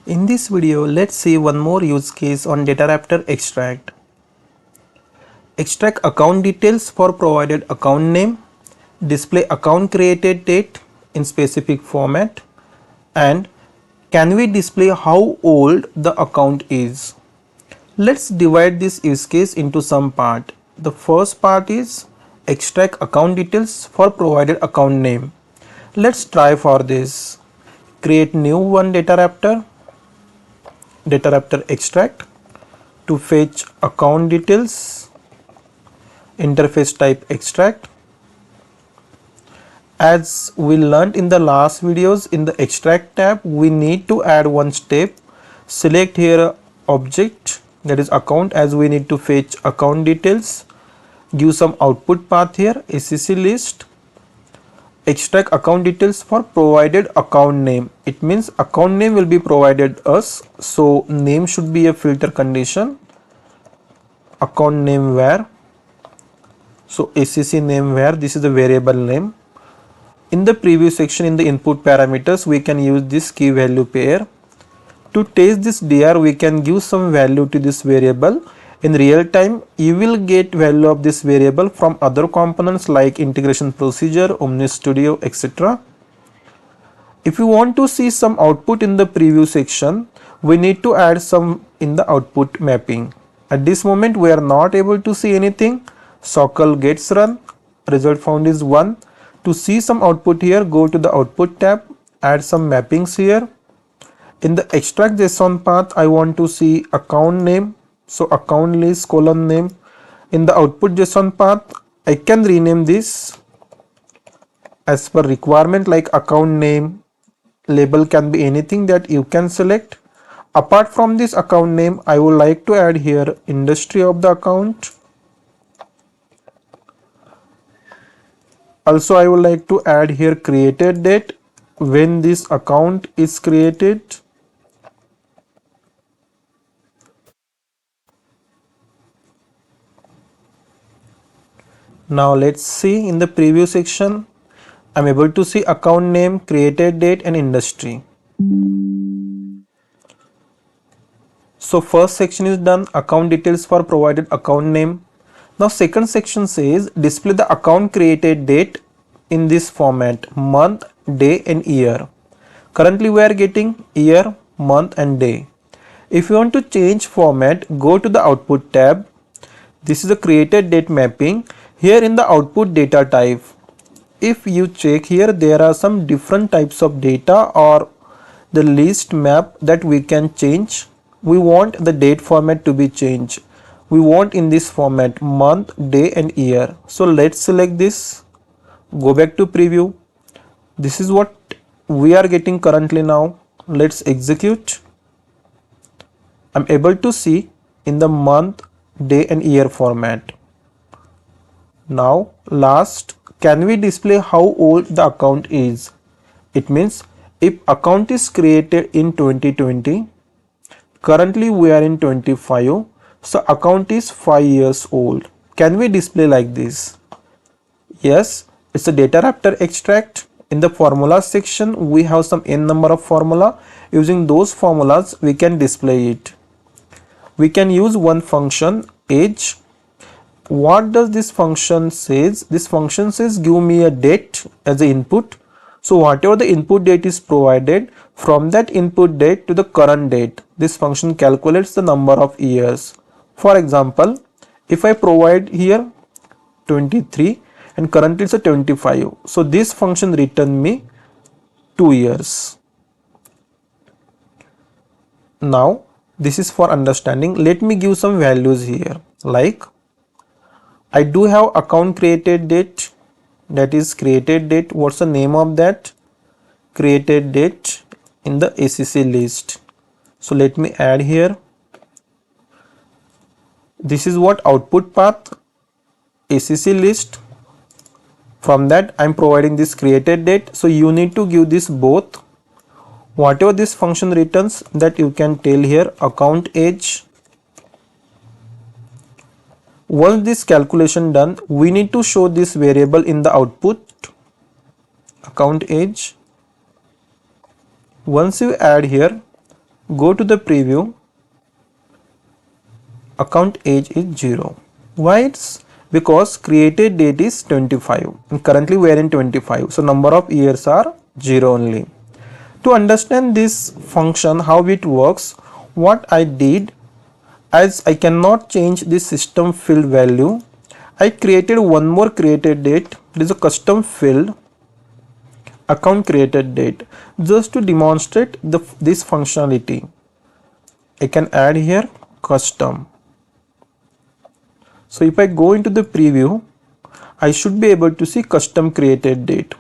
In this video, let's see one more use case on DataRaptor Extract. Extract account details for provided account name, display account created date in specific format, and can we display how old the account is? Let's divide this use case into some part. The first part is extract account details for provided account name. Let's try for this. Create new one DataRaptor Extract to fetch account details, interface type extract. As we learned in the last videos, in the extract tab we need to add one step. Select here object, that is account, as we need to fetch account details. Give some output path here, ACC list. Extract account details for provided account name. It means account name will be provided us, so name should be a filter condition. Account name where, so ACC name where, this is the variable name. In the preview section, in the input parameters, we can use this key value pair. To test this DR, we can give some value to this variable. In real time, you will get value of this variable from other components like integration procedure, OmniStudio, etc. If you want to see some output in the preview section, we need to add some in the output mapping. At this moment, we are not able to see anything. Sockle gets run, result found is 1. To see some output here, go to the output tab, add some mappings here. In the extract JSON path, I want to see account name. So account list column name. In the output JSON path, I can rename this as per requirement, like account name. Label can be anything that you can select. Apart from this account name, I would like to add here industry of the account. Also, I would like to add here created date, when this account is created. Now let's see in the preview section. I'm able to see account name, created date and industry. So first section is done, account details for provided account name. Now second section says display the account created date in this format, month, day and year. Currently we are getting year, month and day. If you want to change format, go to the output tab. This is a created date mapping. Here in the output data type, if you check here, there are some different types of data or the list map that we can change. We want the date format to be changed. We want in this format month, day and year. So let's select this. Go back to preview. This is what we are getting currently now. Let's execute. I'm able to see in the month, day and year format. Now last, can we display how old the account is? It means if account is created in 2020, currently we are in 25, so account is 5 years old. Can we display like this? Yes, it's a DataRaptor extract. In the formula section, we have some n number of formula. Using those formulas, we can display it. We can use one function, age. What does this function says? This function says give me a date as an input. So whatever the input date is provided, from that input date to the current date, this function calculates the number of years. For example, if I provide here 23 and currently it's a 25, so this function return me 2 years. Now this is for understanding. Let me give some values here, like I do have account created date, that is created date. What's the name of that? Created date in the ACC list. So let me add here. This is what output path, ACC list. From that I'm providing this created date. So you need to give this both. Whatever this function returns, that you can tell here account age. Once this calculation done, we need to show this variable in the output, account age. Once you add here, go to the preview, account age is 0. Why? It's because created date is 25 and currently we are in 25, so number of years are 0 only. To understand this function, how it works, what I did, as I cannot change this system field value, I created one more created date. It is a custom field, account created date, just to demonstrate this functionality. I can add here custom. So if I go into the preview, I should be able to see custom created date.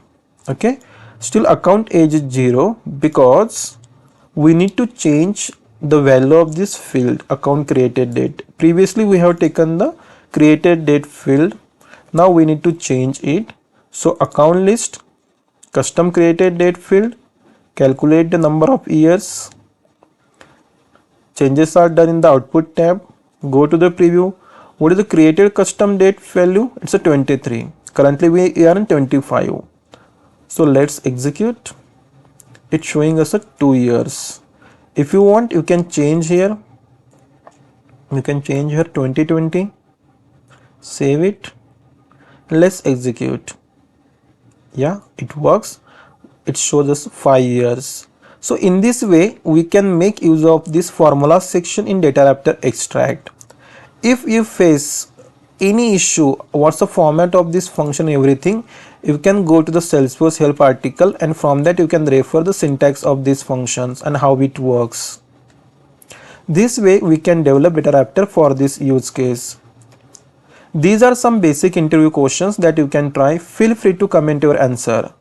Okay, still account age is 0 because we need to change the value of this field, account created date. Previously we have taken the created date field, now we need to change it. So account list, custom created date field, calculate the number of years. Changes are done in the output tab. Go to the preview. What is the created custom date value? It's a 23. Currently we are in 25. So let's execute. It's showing us a 2 years. If you want, you can change here. You can change here 2020. Save it. Let's execute. Yeah, it works. It shows us 5 years. So in this way, we can make use of this formula section in DataRaptor Extract. If you face any issue, what's the format of this function, everything, you can go to the Salesforce help article, and from that you can refer the syntax of these functions and how it works. This way we can develop DataRaptor for this use case. These are some basic interview questions that you can try. Feel free to comment your answer.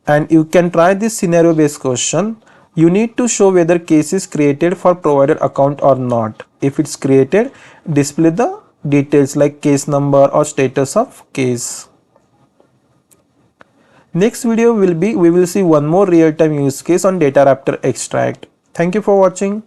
And you can try this scenario based question. You need to show whether case is created for provided account or not. If it's created, display the details like case number or status of case. Next video will be, we will see one more real-time use case on DataRaptor Extract. Thank you for watching.